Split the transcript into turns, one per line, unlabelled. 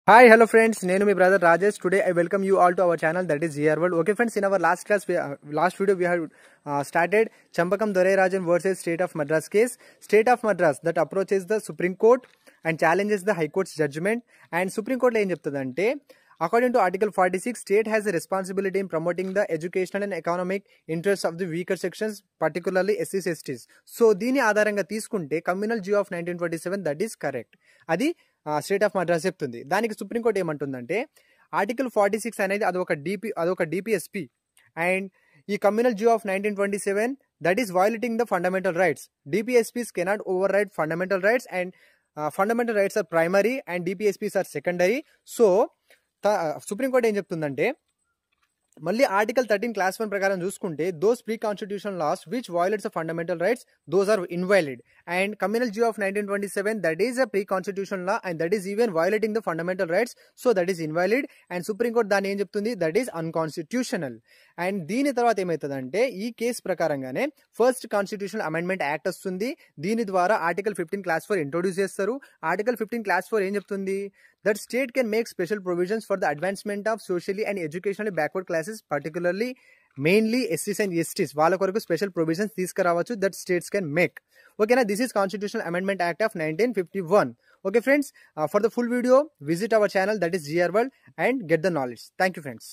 Hi, hello friends. Nenu my brother Rajesh. Today I welcome you all to our channel, that is GR World. Okay friends, in our last video we have started Champakam Dorairajan versus State of Madras case. State of Madras that approaches the Supreme Court and challenges the High Court's judgment. And Supreme Court lo em cheptadante, according to Article 46, state has a responsibility in promoting the educational and economic interests of the weaker sections, particularly SCs, STs. So దీని ఆధారంగా తీసుకుంటే communal GO of 1927 that is correct. అది state of Madras చెప్తుంది. దానికి supreme court ఏమంటుందంటే article 46 అనేది అదొక DPSP and ఈ communal GO of 1927 that is violating the fundamental rights. DPSPs cannot override fundamental rights and fundamental rights are primary and DPSPs are secondary. So supreme court ఏం చెప్తుందంటే మళ్ళీ article 13 clause 1 ప్రకారం చూసుకుంటే those pre constitution laws which violates the fundamental rights those are invalid and communal GO of 1927 that is a pre constitution law and that is even violating the fundamental rights. So that is invalid and supreme court దాన్ని ఏం చెప్తుంది, that is unconstitutional. And దీని తర్వాత ఏమవుతుందంటే ఈ case ప్రకారంగానే first constitutional amendment act వస్తుంది. దీని ద్వారా ఆర్టికల్ 15 క్లాస్ 4 ఇంట్రొడ్యూస్ చేస్తారు. ఆర్టికల్ 15 క్లాస్ 4 ఏం చెప్తుంది, that state can make special provisions for the advancement of socially and educationally backward classes, particularly mainly SCs and STs. వాళ్ళ కొరకు స్పెషల్ ప్రొవిజన్స్ తీసుకురావచ్చు that states can make. ఓకేనా, this is constitutional amendment act of 1951. Okay friends, for the full video visit our channel that is GR World and get the knowledge. Thank you friends.